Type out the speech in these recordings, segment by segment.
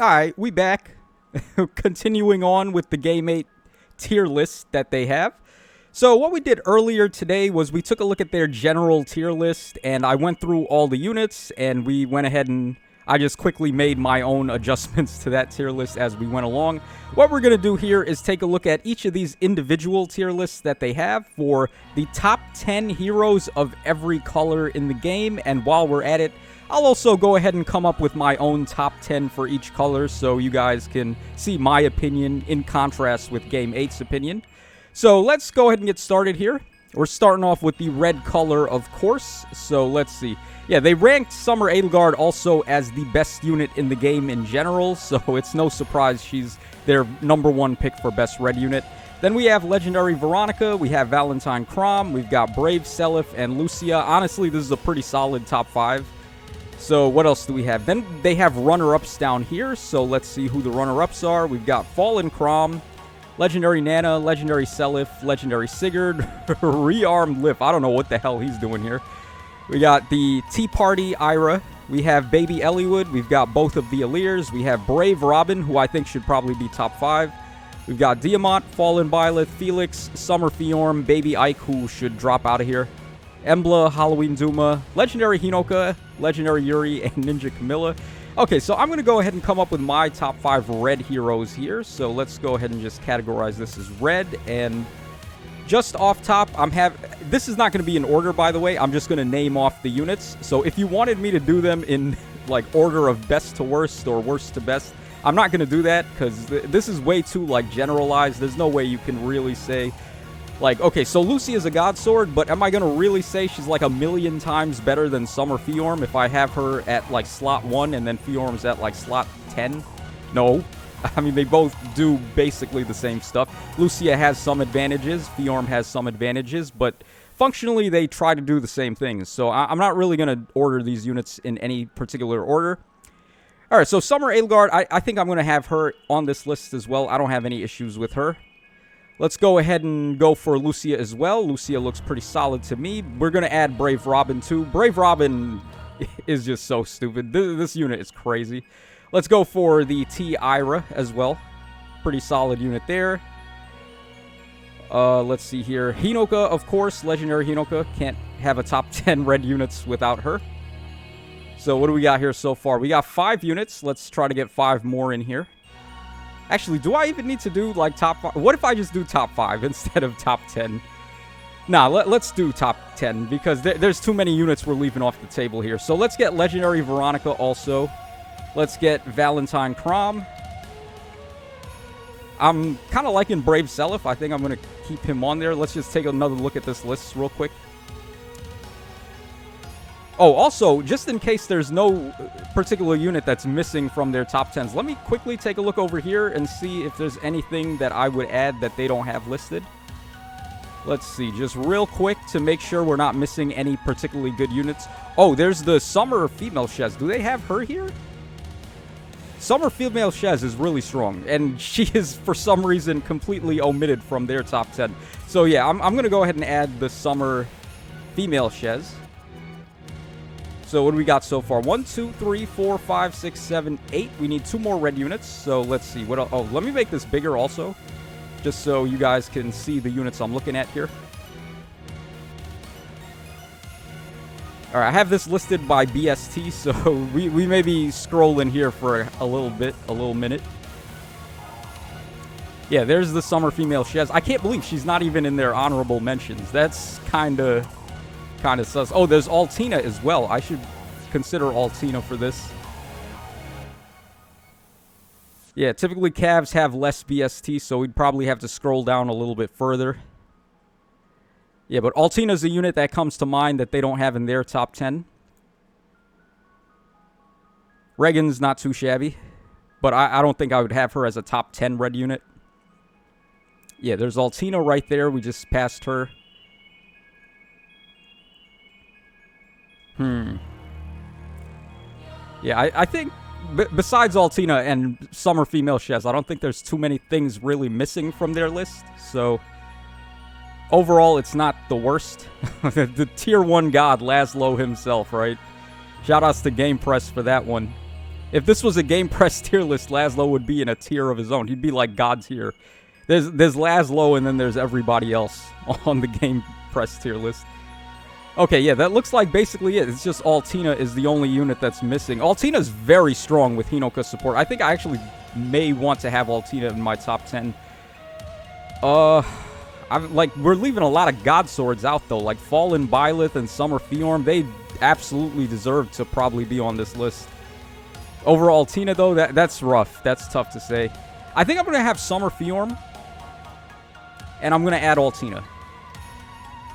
Alright, we back. Continuing on with the Game 8 tier list that they have. So what we did earlier today was we took a look at their general tier list, and I went through all the units, and we went ahead and I just quickly made my own adjustments to that tier list as we went along. What we're going to do here is take a look at each of these individual tier lists that they have for the top 10 heroes of every color in the game, and while we're at it, I'll also go ahead and come up with my own top 10 for each color so you guys can see my opinion in contrast with Game 8's opinion. So let's go ahead and get started here. We're starting off with the red color, of course. So let's see. Yeah, they ranked Summer Edelgard also as the best unit in the game in general, so it's no surprise she's their #1 pick for best red unit. Then we have Legendary Veronica, we have Valentine Chrom, we've got Brave Seliph, and Lucia. Honestly, this is a pretty solid top 5. So what else do we have? Then they have runner-ups down here, so let's see who the runner-ups are. We've got Fallen Chrom, Legendary Nana, Legendary Seliph, Legendary Sigurd, Rearmed Lif. I don't know what the hell he's doing here. We got the Tea Party Ira. We have Baby Eliwood. We've got both of the Alirs. We have Brave Robin, who I think should probably be top 5. We've got Diamant, Fallen Byleth, Felix, Summer Fiorm, Baby Ike, who should drop out of here. Embla, Halloween Duma, Legendary Hinoka, Legendary Yuri, and Ninja Camilla. Okay, so I'm going to go ahead and come up with my top 5 red heroes here. So let's go ahead and just categorize this as red. And just off top, this is not going to be in order, by the way. I'm just going to name off the units. So if you wanted me to do them in like order of best to worst or worst to best, I'm not going to do that because this is way too like generalized. There's no way you can really say like, okay, so Lucy is a god sword, but am I going to really say she's like a million times better than Summer Fiorm if I have her at like slot 1 and then Fiorm's at like slot 10? No. I mean, they both do basically the same stuff. Lucia has some advantages, Fiorm has some advantages, but functionally they try to do the same things. So I'm not really going to order these units in any particular order. Alright, so Summer Edelgard, I think I'm going to have her on this list as well. I don't have any issues with her. Let's go ahead and go for Lucia as well. Lucia looks pretty solid to me. We're going to add Brave Robin too. Brave Robin is just so stupid. This unit is crazy. Let's go for the T Ira as well. Pretty solid unit there. Let's see here. Hinoka, of course. Legendary Hinoka. Can't have a top 10 red units without her. So what do we got here so far? We got 5 units. Let's try to get 5 more in here. Actually, do I even need to do, like, top 5? What if I just do top 5 instead of top 10? Nah, let's do top 10, because there's too many units we're leaving off the table here. So let's get Legendary Veronica also. Let's get Valentine Chrom. I'm kind of liking Brave Seliph. I think I'm going to keep him on there. Let's just take another look at this list real quick. Oh, also, just in case there's no particular unit that's missing from their top 10s, let me quickly take a look over here and see if there's anything that I would add that they don't have listed. Let's see, just real quick to make sure we're not missing any particularly good units. Oh, there's the Summer Female Shez. Do they have her here? Summer Female Shez is really strong, and she is, for some reason, completely omitted from their top 10. So yeah, I'm going to go ahead and add the Summer Female Shez. So what do we got so far? 1, 2, 3, 4, 5, 6, 7, 8. We need 2 more red units. So let's see. What else? Oh, let me make this bigger also, just so you guys can see the units I'm looking at here. All right, I have this listed by BST, so we may be scrolling here for a little minute. Yeah, there's the Summer Female Shez. I can't believe she's not even in their honorable mentions. That's kind of sus. Oh, there's Altina as well. I should consider Altina for this. Yeah, typically Cavs have less BST, so we'd probably have to scroll down a little bit further. Yeah, but Altina's a unit that comes to mind that they don't have in their top 10. Regan's not too shabby, but I don't think I would have her as a top 10 red unit. Yeah, there's Altina right there. We just passed her. Yeah, I think besides Altina and Summer Female Shez, I don't think there's too many things really missing from their list. So overall, it's not the worst. The tier 1 god, Laszlo himself, right? Shoutouts to Game Press for that one. If this was a Game Press tier list, Laszlo would be in a tier of his own. He'd be like God tier. There's Laszlo, and then there's everybody else on the Game Press tier list. Okay, yeah, that looks like basically it. It's just Altina is the only unit that's missing. Altina's very strong with Hinoka support. I think I actually may want to have Altina in my top 10. We're leaving a lot of God Swords out, though. Like, Fallen Byleth and Summer Fjorm, they absolutely deserve to probably be on this list. Over Altina, though, that's rough. That's tough to say. I think I'm going to have Summer Fjorm, and I'm going to add Altina.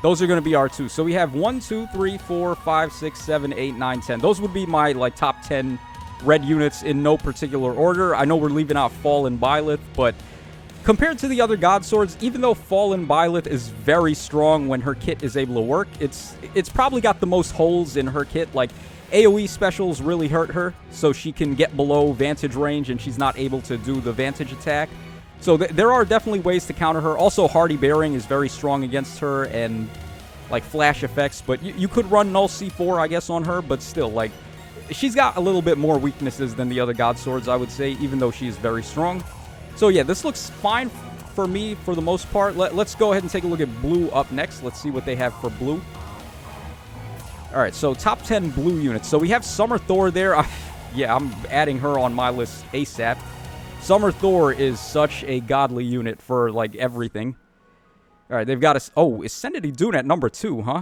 Those are going to be our two. So we have 1, 2, 3, 4, 5, 6, 7, 8, 9, 10. Those would be my top 10 red units in no particular order. I know we're leaving out Fallen Byleth, but compared to the other God Swords, even though Fallen Byleth is very strong when her kit is able to work, it's probably got the most holes in her kit. Like, AoE specials really hurt her, so she can get below Vantage range and she's not able to do the Vantage attack. So there are definitely ways to counter her. Also, Hardy Bearing is very strong against her, and like flash effects. But you could run Null C4, I guess, on her. But still, like, she's got a little bit more weaknesses than the other God Swords, I would say, even though she is very strong. So yeah, this looks fine for me for the most part. Let's go ahead and take a look at blue up next. Let's see what they have for blue. All right, so top 10 blue units. So we have Summer Thor there. Yeah, I'm adding her on my list ASAP. Summer Thor is such a godly unit for, like, everything. All right, they've got us. Oh, Ascendity Dune at number 2, huh?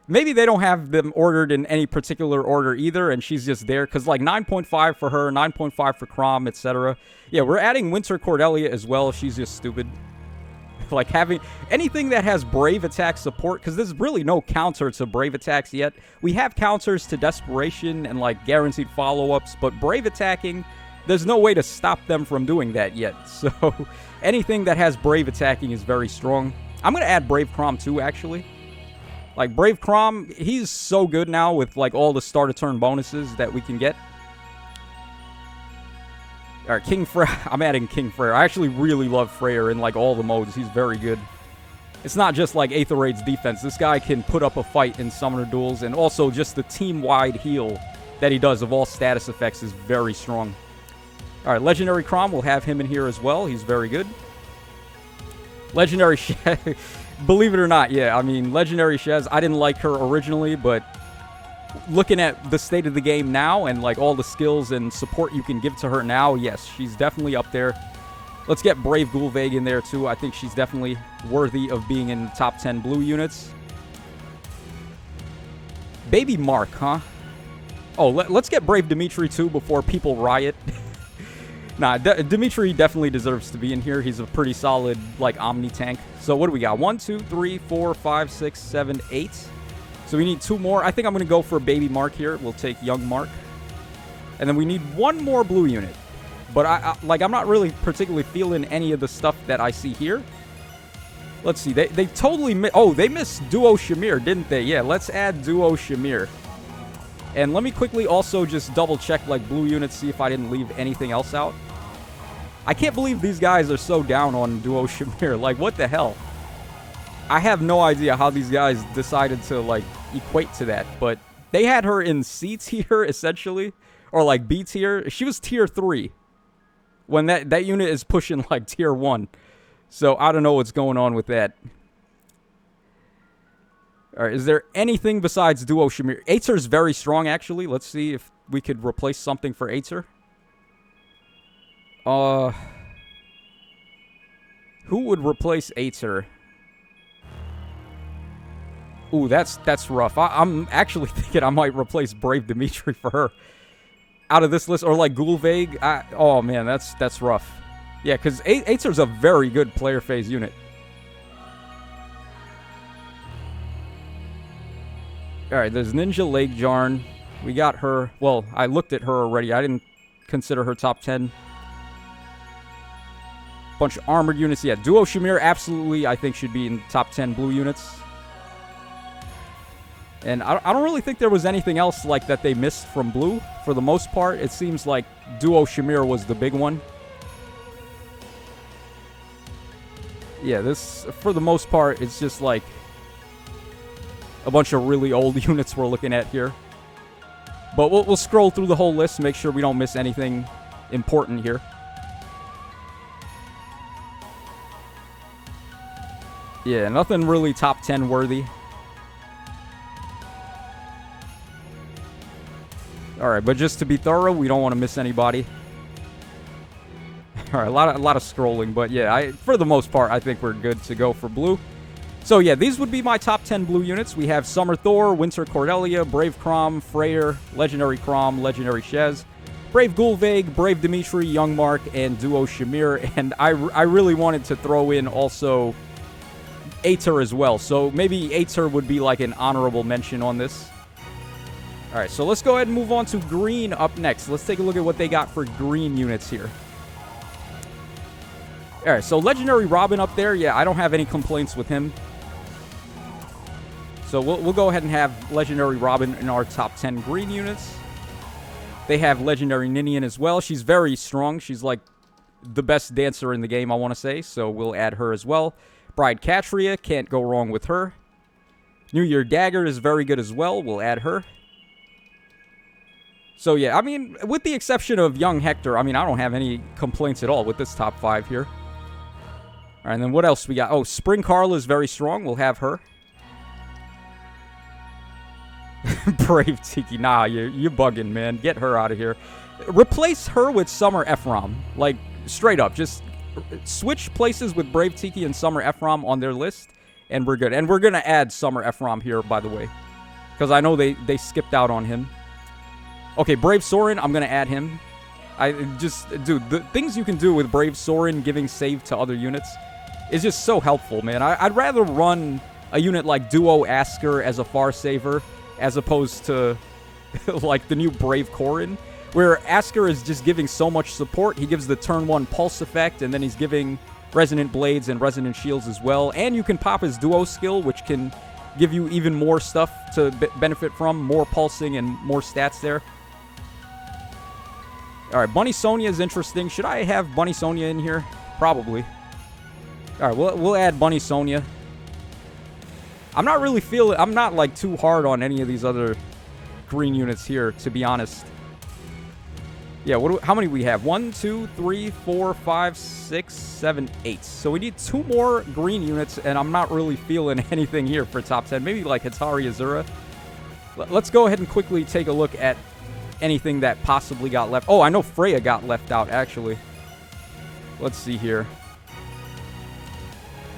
Maybe they don't have them ordered in any particular order either, and she's just there. Because, like, 9.5 for her, 9.5 for Crom, etc. Yeah, we're adding Winter Cordelia as well. She's just stupid. Like, having anything that has Brave Attack support, because there's really no counter to Brave Attacks yet. We have counters to Desperation and, like, guaranteed follow-ups, but Brave Attacking, there's no way to stop them from doing that yet. So, anything that has Brave Attacking is very strong. I'm going to add Brave Crom too, actually. Like, Brave Crom, he's so good now with, like, all the start-of-turn bonuses that we can get. Alright, King Freyr. I'm adding King Freyr. I actually really love Freyr in, like, all the modes. He's very good. It's not just, like, Aether Raid's defense. This guy can put up a fight in Summoner Duels, and also just the team-wide heal that he does of all status effects is very strong. Alright, Legendary Crom, we'll have him in here as well. He's very good. Legendary Shez. Believe it or not, yeah. I mean, Legendary Shez, I didn't like her originally, but looking at the state of the game now and, like, all the skills and support you can give to her now, yes, she's definitely up there. Let's get Brave Gulveig in there, too. I think she's definitely worthy of being in the top 10 blue units. Baby Mark, huh? Oh, let's get Brave Dimitri, too, before people riot. Nah, Dimitri definitely deserves to be in here. He's a pretty solid, like, Omni tank. So what do we got? 1, 2, 3, 4, 5, 6, 7, 8. So we need 2 more. I think I'm going to go for Baby Mark here. We'll take Young Mark. And then we need 1 more blue unit. But, I'm not really particularly feeling any of the stuff that I see here. Let's see. They totally missed... Oh, they missed Duo Shamir, didn't they? Yeah, let's add Duo Shamir. And let me quickly also just double-check, like, blue units, see if I didn't leave anything else out. I can't believe these guys are so down on Duo Shamir. Like, what the hell? I have no idea how these guys decided to, like, equate to that. But they had her in C tier, essentially. Or, like, B tier. She was tier 3. When that unit is pushing, like, tier 1. So, I don't know what's going on with that. Alright, is there anything besides Duo Shamir? Aether's very strong, actually. Let's see if we could replace something for Aether. Who would replace Aether? Ooh, that's rough. I'm actually thinking I might replace Brave Dimitri for her. Out of this list, or like Gulveig. Oh man, that's rough. Yeah, because Aether's a very good player phase unit. Alright, there's Ninja Lake Jarn. We got her. Well, I looked at her already. I didn't consider her top 10. Bunch of armored units. Yeah, Duo Shamir absolutely, I think, should be in top 10 blue units. And I don't really think there was anything else like that they missed from blue. For the most part, it seems like Duo Shamir was the big one. Yeah, this, for the most part, it's just like a bunch of really old units we're looking at here. But we'll scroll through the whole list, make sure we don't miss anything important here. Yeah, nothing really top 10 worthy. Alright, but just to be thorough, we don't want to miss anybody. Alright, a lot of scrolling, but yeah, for the most part, I think we're good to go for blue. So yeah, these would be my top 10 blue units. We have Summer Thor, Winter Cordelia, Brave Crom, Freyr, Legendary Crom, Legendary Shez, Brave Gulveig, Brave Dimitri, Young Mark, and Duo Shamir. And I really wanted to throw in also Aether as well. So maybe Aether would be like an honorable mention on this. Alright, so let's go ahead and move on to green up next. Let's take a look at what they got for green units here. Alright, so Legendary Robin up there. Yeah, I don't have any complaints with him. So we'll go ahead and have Legendary Robin in our top 10 green units. They have Legendary Ninian as well. She's very strong. She's like the best dancer in the game, I want to say. So we'll add her as well. Bride Catria, can't go wrong with her. New Year Dagger is very good as well. We'll add her. So yeah, I mean, with the exception of Young Hector, I mean, I don't have any complaints at all with this top 5 here. All right, and then what else we got? Oh, Spring Carla is very strong. We'll have her. Brave Tiki. Nah, you're bugging, man. Get her out of here. Replace her with Summer Ephraim. Like, straight up. Just switch places with Brave Tiki and Summer Ephraim on their list, and we're good. And we're going to add Summer Ephraim here, by the way, because I know they skipped out on him. Okay, Brave Sorin, I'm going to add him. Dude, the things you can do with Brave Sorin giving save to other units is just so helpful, man. I'd rather run a unit like Duo Asker as a far saver as opposed to like the new Brave Corin, where Asker is just giving so much support. He gives the turn 1 pulse effect, and then he's giving Resonant Blades and Resonant Shields as well. And you can pop his Duo skill, which can give you even more stuff to benefit from, more pulsing and more stats there. Alright, Bunny Sonia is interesting. Should I have Bunny Sonia in here? Probably. Alright, we'll add Bunny Sonia. I'm not really feeling... I'm not, like, too hard on any of these other green units here, to be honest. Yeah, how many we have? 1, 2, 3, 4, 5, 6, 7, 8. So we need 2 more green units, and I'm not really feeling anything here for top 10. Maybe, like, Hatari Azura. Let's go ahead and quickly take a look at anything that possibly got left. Oh, I know Freya got left out, actually. Let's see here.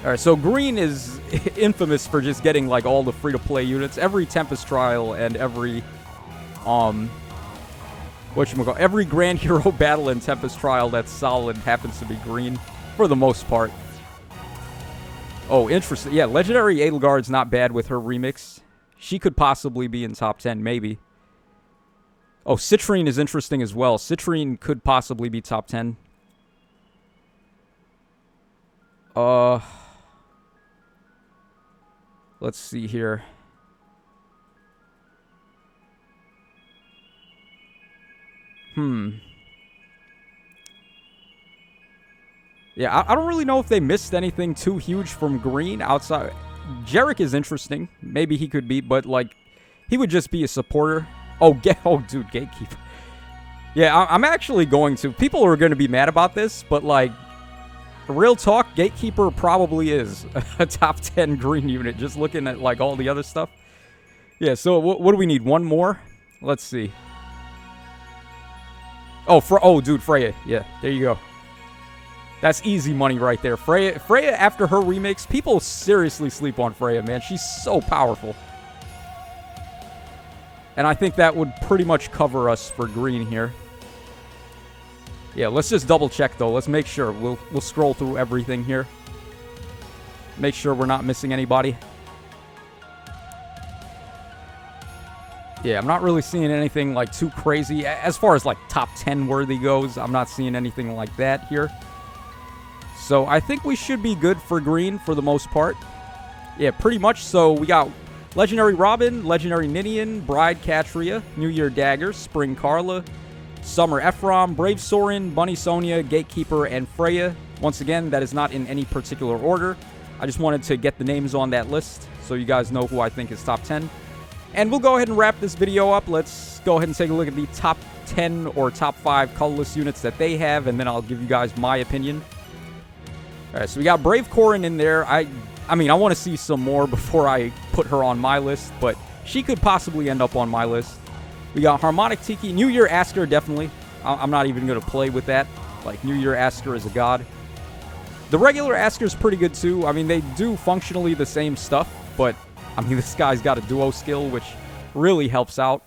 Alright, so green is infamous for just getting, like, all the free-to-play units. Every Tempest Trial and every, every Grand Hero Battle and Tempest Trial that's solid happens to be green, for the most part. Oh, interesting. Yeah, Legendary Edelgard's not bad with her remix. She could possibly be in top 10, maybe. Oh, Citrine is interesting as well. Citrine could possibly be top 10. Let's see here. Yeah, I don't really know if they missed anything too huge from green outside. Jarek is interesting. Maybe he could be, but, like, he would just be a supporter. Oh, dude, Gatekeeper. Yeah, I'm actually going to. People are going to be mad about this, but, like, real talk, Gatekeeper probably is a top 10 green unit, just looking at, like, all the other stuff. Yeah, so what do we need? 1 more? Let's see. Oh, dude, Freya. Yeah, there you go. That's easy money right there. Freya, after her remix, people seriously sleep on Freya, man. She's so powerful. And I think that would pretty much cover us for green here. Yeah, let's just double check, though. Let's make sure. We'll scroll through everything here. Make sure we're not missing anybody. Yeah, I'm not really seeing anything, like, too crazy. As far as, like, top 10 worthy goes, I'm not seeing anything like that here. So I think we should be good for green for the most part. Yeah, pretty much. So we got Legendary Robin, Legendary Ninian, Bride Catria, New Year Dagger, Spring Carla, Summer Ephraim, Brave Sorin, Bunny Sonia, Gatekeeper, and Freya. Once again, that is not in any particular order. I just wanted to get the names on that list so you guys know who I think is top 10. And we'll go ahead and wrap this video up. Let's go ahead and take a look at the top 10 or top 5 colorless units that they have, and then I'll give you guys my opinion. Alright, so we got Brave Corrin in there. I mean, I want to see some more before I put her on my list, but she could possibly end up on my list. We got Harmonic Tiki. New Year Asker, definitely. I'm not even going to play with that. Like, New Year Asker is a god. The regular Asker is pretty good, too. I mean, they do functionally the same stuff, but, I mean, this guy's got a duo skill, which really helps out.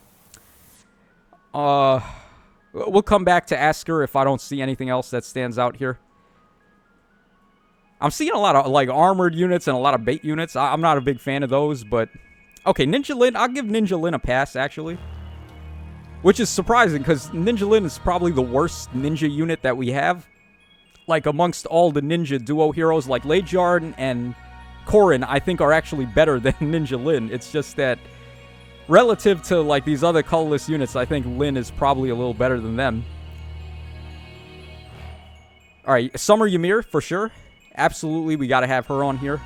We'll come back to Asker if I don't see anything else that stands out here. I'm seeing a lot of, like, armored units and a lot of bait units. I'm not a big fan of those, but... Okay, Ninja Lin. I'll give Ninja Lin a pass, actually. Which is surprising, because Ninja Lin is probably the worst ninja unit that we have. Like, amongst all the ninja duo heroes, like Leijard and Corrin, I think are actually better than Ninja Lin. It's just that, relative to, like, these other colorless units, I think Lin is probably a little better than them. Alright, Summer Ymir, for sure. Absolutely, we gotta have her on here.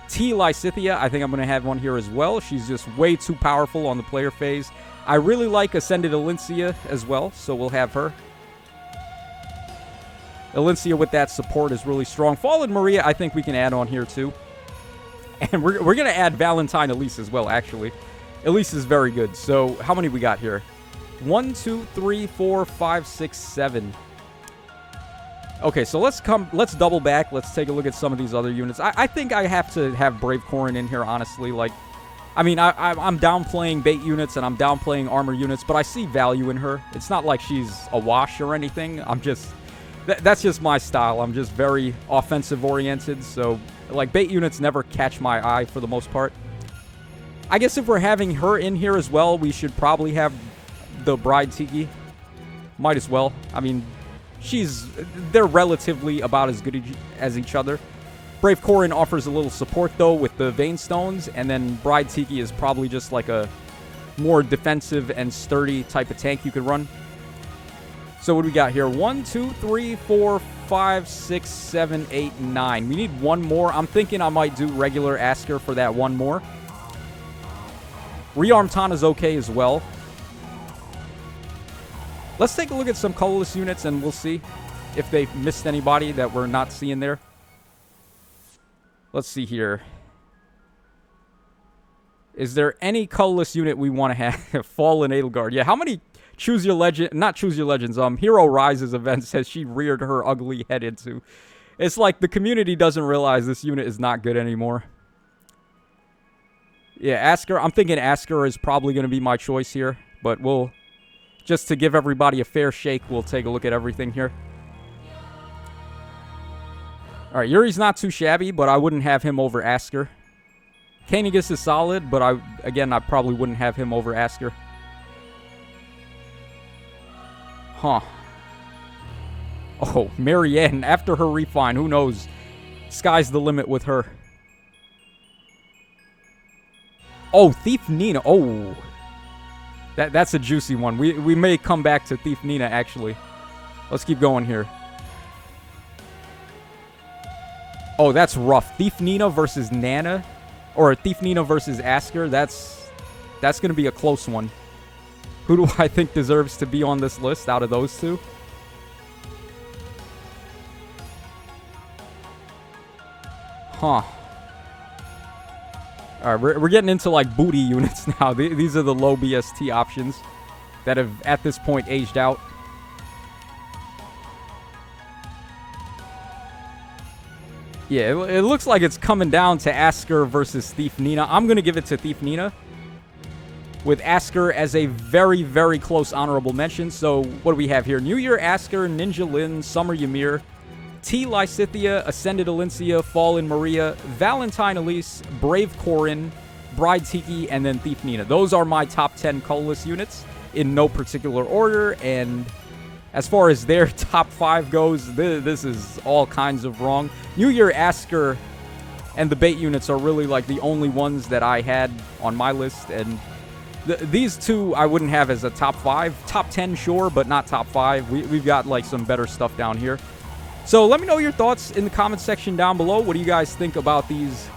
T. Lysithea, I think I'm gonna have one here as well. She's just way too powerful on the player phase. I really like Ascended Elincia as well, so we'll have her. Elincia with that support is really strong. Fallen Maria, I think we can add on here too. And we're going to add Valentine Elise as well, actually. Elise is very good. So, how many we got here? 1, 2, 3, 4, 5, 6, 7. Okay, so let's double back. Let's take a look at some of these other units. I think I have to have Brave Corrin in here, honestly. Like, I mean, I'm downplaying bait units and I'm downplaying armor units, but I see value in her. It's not like she's a wash or anything. I'm just... That's just my style. I'm just very offensive-oriented, so, like, bait units never catch my eye for the most part. I guess if we're having her in here as well, we should probably have the Bride Tiki. Might as well. I mean, they're relatively about as good as each other. Brave Corrin offers a little support, though, with the Vein Stones, and then Bride Tiki is probably just like a more defensive and sturdy type of tank you could run. So what do we got here? 1, 2, 3, 4, 5, 6, 7, 8, 9. We need one more. I'm thinking I might do regular Asker for that one more. Rearm Tana's okay as well. Let's take a look at some colorless units and we'll see if they've missed anybody that we're not seeing there. Let's see here. Is there any colorless unit we want to have? Fallen Edelgard. Yeah, how many... Choose Your Legend, not Choose Your Legends, Hero Rises event has she reared her ugly head into. It's like the community doesn't realize this unit is not good anymore. Yeah, Asker, I'm thinking Asker is probably going to be my choice here, but we'll, just to give everybody a fair shake, we'll take a look at everything here. Alright, Yuri's not too shabby, but I wouldn't have him over Asker. Kainigus is solid, but I probably wouldn't have him over Asker. Huh. Oh, Marianne, after her refine, who knows? Sky's the limit with her. Oh, Thief Nina. Oh. That's a juicy one. We may come back to Thief Nina, actually. Let's keep going here. Oh, that's rough. Thief Nina versus Nana. Or Thief Nina versus Asker. That's going to be a close one. Who do I think deserves to be on this list out of those two? Huh. Alright, we're getting into, like, booty units now. These are the low BST options that have, at this point, aged out. Yeah, it looks like it's coming down to Asker versus Thief Nina. I'm going to give it to Thief Nina, with Asker as a very, very close honorable mention. So, what do we have here? New Year Asker, Ninja Lin, Summer Ymir, T. Lysithea, Ascended Elincia, Fallen Maria, Valentine Elise, Brave Corrin, Bride Tiki, and then Thief Nina. Those are my top 10 colorless units in no particular order, and as far as their top 5 goes, this is all kinds of wrong. New Year Asker and the bait units are really like the only ones that I had on my list, and these two I wouldn't have as a top 5. Top 10, sure, but not top 5. We've got like some better stuff down here. So let me know your thoughts in the comment section down below. What do you guys think about these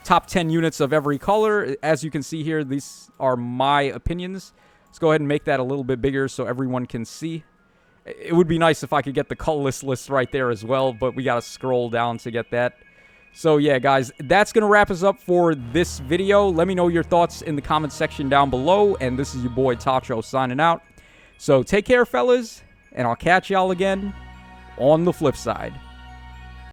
top 10 units of every color. As you can see here, these are my opinions. Let's go ahead and make that a little bit bigger so everyone can see. It would be nice if I could get the colorless list right there as well, but we got to scroll down to get that. So yeah, guys, that's going to wrap us up for this video. Let me know your thoughts in the comment section down below, and this is your boy Tacho signing out. So take care, fellas, and I'll catch y'all again on the flip side.